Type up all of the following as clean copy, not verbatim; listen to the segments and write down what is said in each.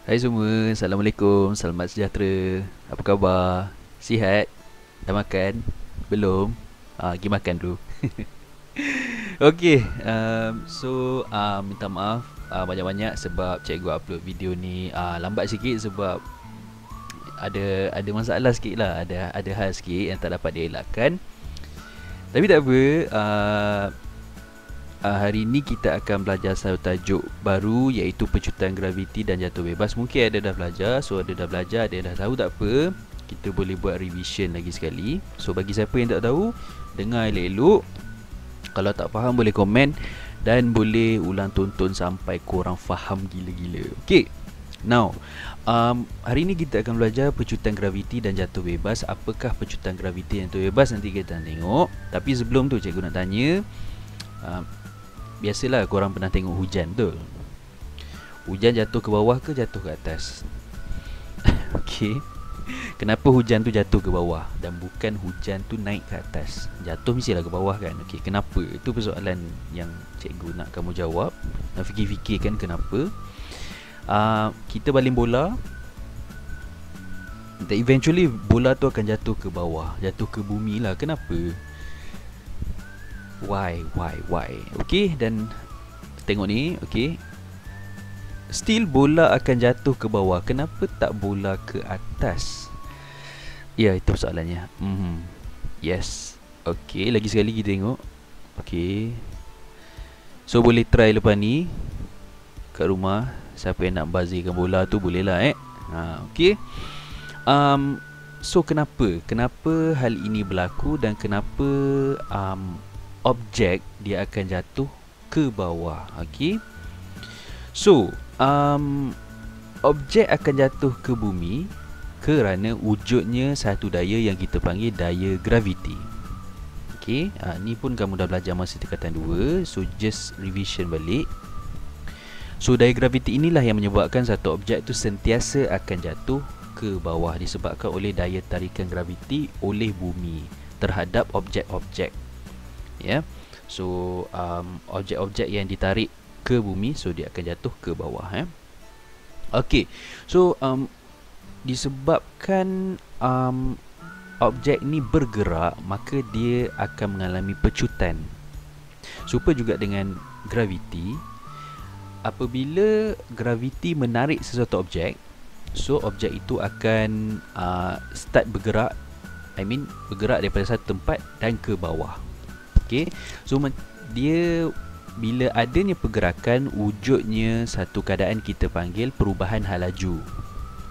Hai semua, Assalamualaikum, selamat sejahtera. Apa khabar? Sihat? Dah makan? Belum? Pergi makan dulu. Okay, minta maaf banyak-banyak sebab cikgu upload video ni lambat sikit sebab ada masalah sikit lah, ada hal sikit yang tak dapat dielakkan. Tapi tak apa, hari ni kita akan belajar satu tajuk baru iaitu pecutan graviti dan jatuh bebas. Mungkin ada dah belajar, so ada dah belajar, ada dah tahu, tak apa. Kita boleh buat revision lagi sekali. So bagi siapa yang tak tahu, dengar elok-elok. Kalau tak faham boleh komen dan boleh ulang tonton sampai korang faham gila-gila. Okay, now hari ni kita akan belajar pecutan graviti dan jatuh bebas. Apakah pecutan graviti dan jatuh bebas nanti kita tengok. Tapi sebelum tu cikgu nak tanya, biasalah korang pernah tengok hujan, betul? Hujan jatuh ke bawah ke jatuh ke atas? Okay, kenapa hujan tu jatuh ke bawah dan bukan hujan tu naik ke atas? Jatuh mestilah ke bawah kan? Okay, kenapa? Itu persoalan yang cikgu nak kamu jawab. Nak fikir-fikirkan kenapa. Kita baling bola, eventually bola tu akan jatuh ke bawah, jatuh ke bumi lah. Kenapa? Why? Okay, dan tengok ni, okay, still bola akan jatuh ke bawah. Kenapa tak bola ke atas? Ya, itu soalannya. Yes. Okay, lagi sekali kita tengok. Okay, so boleh try lepas ni kat rumah. Siapa yang nak bazirkan bola tu boleh lah okay. So kenapa hal ini berlaku dan kenapa objek dia akan jatuh ke bawah? Okay, so objek akan jatuh ke bumi kerana wujudnya satu daya yang kita panggil daya graviti. Okay, ni pun kamu dah belajar masa tingkatan 2, so just revision balik. So daya graviti inilah yang menyebabkan satu objek tu sentiasa akan jatuh ke bawah disebabkan oleh daya tarikan graviti oleh bumi terhadap objek-objek. Ya, so objek-objek yang ditarik ke bumi, so dia akan jatuh ke bawah. Okay, so disebabkan objek ni bergerak, maka dia akan mengalami pecutan. Serupa juga dengan graviti. Apabila graviti menarik sesuatu objek, so objek itu akan start bergerak. Bergerak daripada satu tempat dan ke bawah. Okay, so dia bila adanya pergerakan, wujudnya satu keadaan kita panggil perubahan hal laju.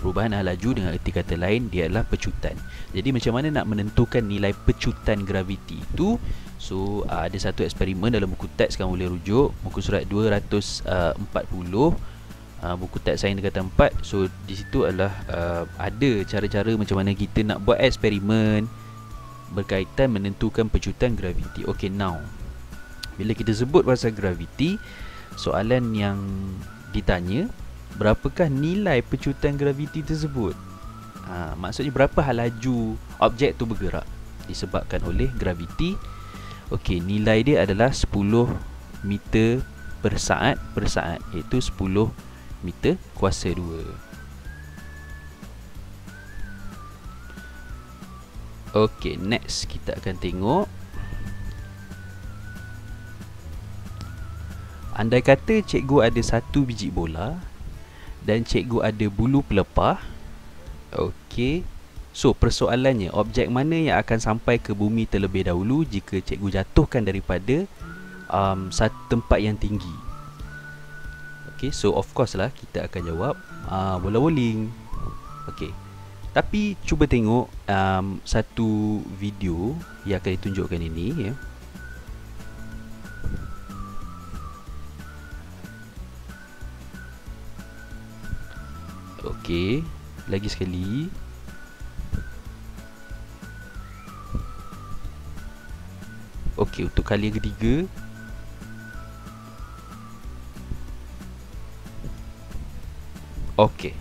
Perubahan hal laju dengan erti kata lain, dia adalah pecutan. Jadi macam mana nak menentukan nilai pecutan graviti itu? So ada satu eksperimen dalam buku teks, kamu boleh rujuk muka surat 240, buku teks sains tingkatan 4. So di situ adalah ada cara-cara macam mana kita nak buat eksperimen berkaitan menentukan pecutan graviti. Okay, now bila kita sebut pasal graviti, soalan yang ditanya, berapakah nilai pecutan graviti tersebut? Maksudnya berapa hal laju objek tu bergerak disebabkan oleh graviti. Okey, nilai dia adalah 10 meter per saat, iaitu 10 meter kuasa 2. Okey, next kita akan tengok, andai kata cikgu ada satu biji bola dan cikgu ada bulu pelepah. Okey, so persoalannya, objek mana yang akan sampai ke bumi terlebih dahulu jika cikgu jatuhkan daripada satu tempat yang tinggi? Okay, so of course lah kita akan jawab bola bowling. Okay, tapi cuba tengok satu video yang akan ditunjukkan ini, ya. Okay, lagi sekali. Okey, untuk kali yang ketiga. Okey,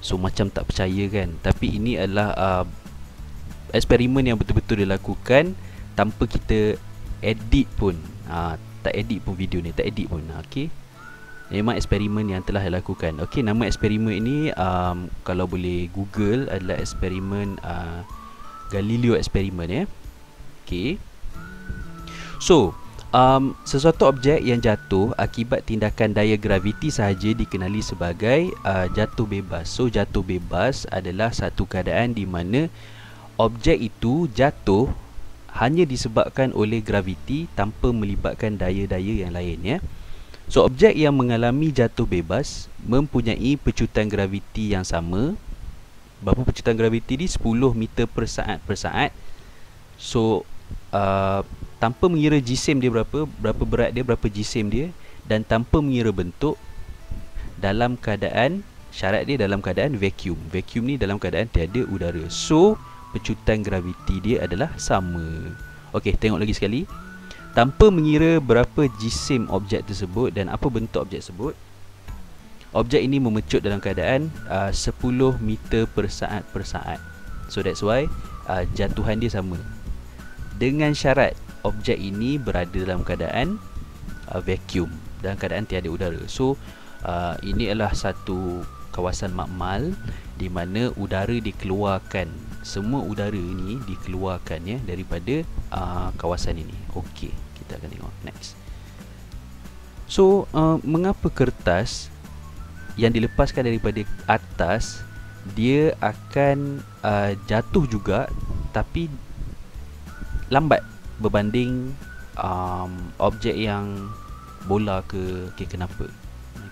so macam tak percaya kan? Tapi ini adalah eksperimen yang betul-betul dilakukan tanpa kita edit pun. Tak edit pun video ni, tak edit pun. Okey, Memang eksperimen yang telah dilakukan. Okey, nama eksperimen ini kalau boleh Google adalah eksperimen Galileo eksperimen ya. Okey. So, sesuatu objek yang jatuh akibat tindakan daya graviti sahaja dikenali sebagai jatuh bebas. So, jatuh bebas adalah satu keadaan di mana objek itu jatuh hanya disebabkan oleh graviti tanpa melibatkan daya-daya yang lain ya. So, objek yang mengalami jatuh bebas mempunyai pecutan graviti yang sama. Berapa pecutan graviti ni? 10 meter per saat. So, tanpa mengira jisim dia berapa berat dia, berapa jisim dia, dan tanpa mengira bentuk, dalam keadaan, syarat dia dalam keadaan vacuum. Vacuum ni dalam keadaan tiada udara. So, pecutan graviti dia adalah sama. Okey, tengok lagi sekali. Tanpa mengira berapa jisim objek tersebut dan apa bentuk objek tersebut, objek ini memecut dalam keadaan 10 meter per saat. So that's why jatuhan dia sama. Dengan syarat objek ini berada dalam keadaan vacuum, dalam keadaan tiada udara. So ini adalah satu kawasan makmal di mana udara dikeluarkan. Semua udara ini dikeluarkan ya daripada kawasan ini. Okey, kita akan tengok next. So mengapa kertas yang dilepaskan daripada atas dia akan jatuh juga tapi lambat berbanding objek yang bola ke? Okay, kenapa?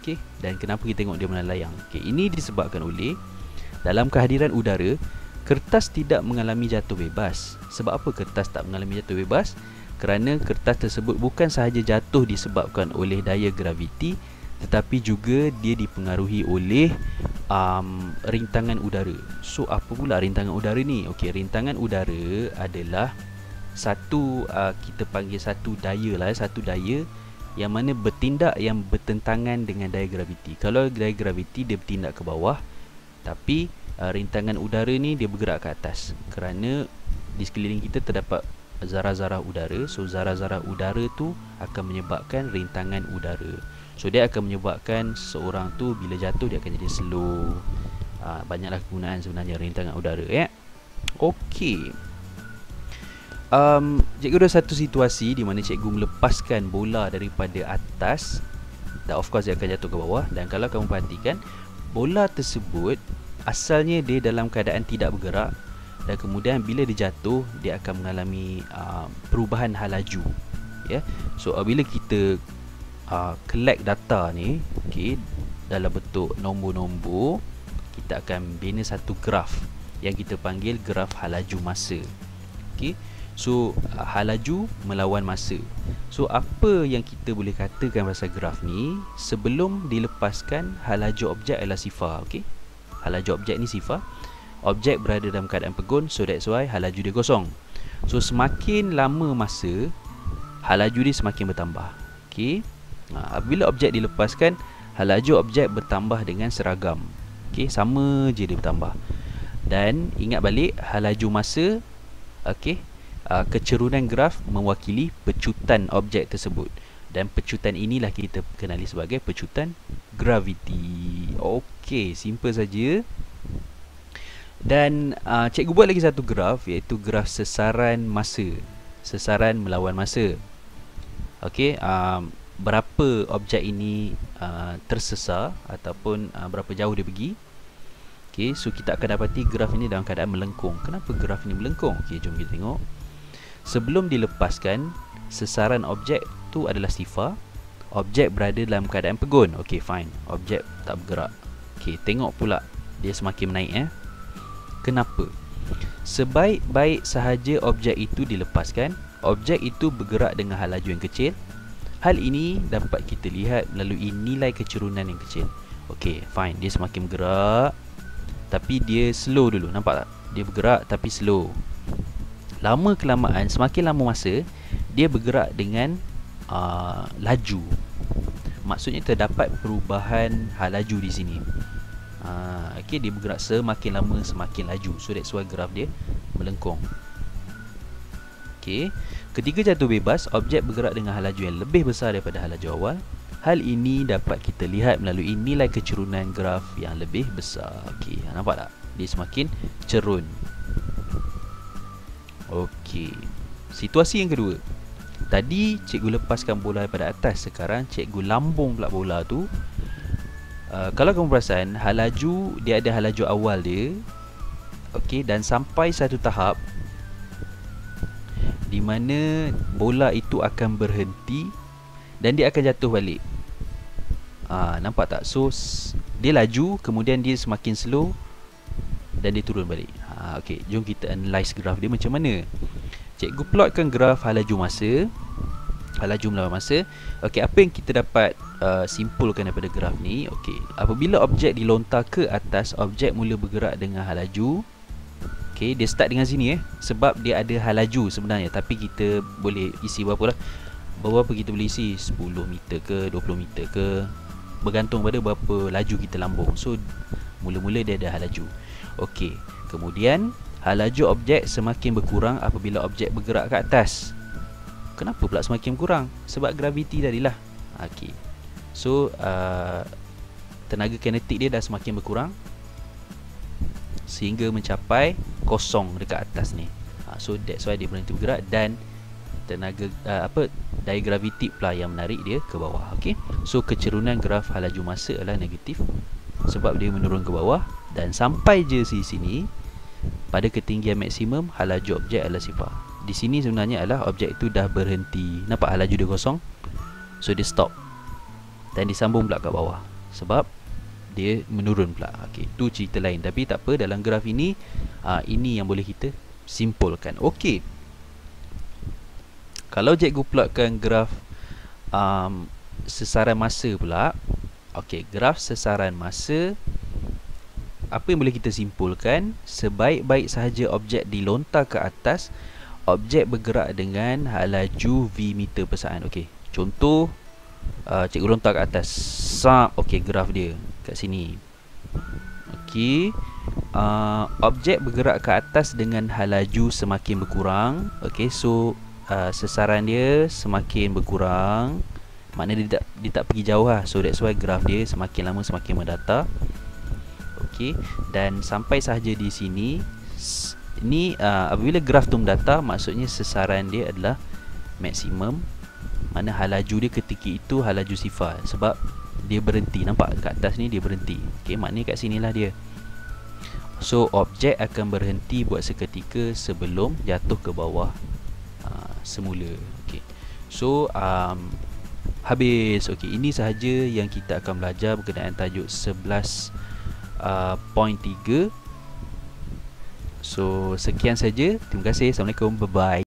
Okay, dan kenapa kita tengok dia melayang? Okay, ini disebabkan oleh dalam kehadiran udara, kertas tidak mengalami jatuh bebas. Sebab apa kertas tak mengalami jatuh bebas? Kerana kertas tersebut bukan sahaja jatuh disebabkan oleh daya graviti, tetapi juga dia dipengaruhi oleh rintangan udara. So apa pula rintangan udara ni? Okey, rintangan udara adalah satu kita panggil satu daya lah, satu daya yang mana bertindak yang bertentangan dengan daya graviti. Kalau daya graviti dia bertindak ke bawah, tapi rintangan udara ni dia bergerak ke atas kerana di sekeliling kita terdapat zarah-zarah udara. So zarah-zarah udara tu akan menyebabkan rintangan udara. So dia akan menyebabkan seseorang tu bila jatuh dia akan jadi slow. Banyaklah kegunaan sebenarnya rintangan udara ya. Okey. Cikgu ada satu situasi di mana cikgu melepaskan bola daripada atas, dan of course dia akan jatuh ke bawah. Dan kalau kamu perhatikan, bola tersebut asalnya dia dalam keadaan tidak bergerak, dan kemudian bila dia jatuh dia akan mengalami perubahan hal laju ya. So bila kita collect data ni, okay, dalam bentuk nombor-nombor, kita akan bina satu graf yang kita panggil graf hal laju masa. Okay, so hal laju melawan masa. So apa yang kita boleh katakan pasal graf ni? Sebelum dilepaskan, hal laju objek adalah sifar. Okay, hal laju objek ni sifar. Objek berada dalam keadaan pegun, so that's why hal laju dia kosong. So semakin lama masa, hal laju dia semakin bertambah. Okay, apabila objek dilepaskan, hal laju objek bertambah dengan seragam. Okay, sama je dia bertambah. Dan ingat balik hal laju masa, okay, kecerunan graf mewakili pecutan objek tersebut, dan pecutan inilah kita kenali sebagai pecutan graviti. Okey, simple saja. Dan cikgu buat lagi satu graf, iaitu graf sesaran masa, sesaran melawan masa. Okey, berapa objek ini tersesar ataupun berapa jauh dia pergi. Okey, so kita akan dapati graf ini dalam keadaan melengkung. Kenapa graf ini melengkung? Okey, jom kita tengok. Sebelum dilepaskan, sesaran objek tu adalah sifar. Objek berada dalam keadaan pegun. Okey, fine. Objek tak bergerak. Okey, tengok pula dia semakin menaik . Kenapa? Sebaik-baik sahaja objek itu dilepaskan, objek itu bergerak dengan hal laju yang kecil. Hal ini dapat kita lihat melalui nilai kecerunan yang kecil. Okey, fine. Dia semakin bergerak, tapi dia slow dulu. Nampak tak? Dia bergerak tapi slow. Lama kelamaan, semakin lama masa, dia bergerak dengan laju. Maksudnya terdapat perubahan hal laju di sini. Okay, dia bergerak semakin lama semakin laju. So that's why graf dia melengkung. Okay, ketika jatuh bebas, objek bergerak dengan hal laju yang lebih besar daripada hal laju awal. Hal ini dapat kita lihat melalui nilai kecerunan graf yang lebih besar. Okey, nampak tak? Dia semakin cerun. Okey. Situasi yang kedua. Tadi cikgu lepaskan bola daripada atas, sekarang cikgu lambung pula bola tu. Kalau kamu perasan, hal laju dia ada hal laju awal dia. Okey, dan sampai satu tahap di mana bola itu akan berhenti dan dia akan jatuh balik. Nampak tak? So dia laju, kemudian dia semakin slow dan dia turun balik. Okey, jom kita analyse graf dia macam mana. Cikgu plotkan graf hal laju masa, hal laju melawan masa. Okey, apa yang kita dapat simpulkan daripada graf ni? Okey, apabila objek dilontar ke atas, objek mula bergerak dengan hal laju. Okey, dia start dengan sini sebab dia ada hal laju sebenarnya, tapi kita boleh isi berapa kita boleh isi, 10 meter ke 20 meter ke, bergantung pada berapa laju kita lambung. So mula-mula dia ada hal laju. Okey, kemudian hal laju objek semakin berkurang apabila objek bergerak ke atas. Kenapa pula semakin berkurang? Sebab graviti tadilah. Okey, so tenaga kinetik dia dah semakin berkurang sehingga mencapai kosong dekat atas ni. So that's why dia berhenti bergerak, dan tenaga daya graviti pula yang menarik dia ke bawah. Okey, so kecerunan graf hal laju masa adalah negatif sebab dia menurun ke bawah, dan sampai je di sini pada ketinggian maksimum hal laju objek adalah 0. Di sini sebenarnya adalah objek itu dah berhenti. Nampak hal laju dia kosong, so dia stop dan disambung pula ke bawah sebab dia menurun pula. Okey, tu cerita lain, tapi tak apa, dalam graf ini ini yang boleh kita simpulkan. Okey, kalau cikgu plotkan graf sesaran masa pula. Okey, graf sesaran masa, apa yang boleh kita simpulkan? Sebaik-baik sahaja objek dilontar ke atas, objek bergerak dengan hal laju v meter per saat. Okey, contoh cikgu lontar ke atas. Okey, graf dia kat sini. Okey, objek bergerak ke atas dengan hal laju semakin berkurang. Okey, so sesaran dia semakin berkurang, maknanya dia tak pergi jauh lah. So that's why graf dia semakin lama semakin mendatar. Okey, dan sampai sahaja di sini. Ini apabila graf tu mendatar, maksudnya sesaran dia adalah maksimum, mana hal laju dia ketika itu hal laju 0 sebab dia berhenti. Nampak kat atas ni dia berhenti. Okey, maknanya kat sinilah dia. So objek akan berhenti buat seketika sebelum jatuh ke bawah semula. Okey, so habis. Okey, ini sahaja yang kita akan belajar berkenaan tajuk 11.3. So sekian saja. Terima kasih. Assalamualaikum. Bye bye.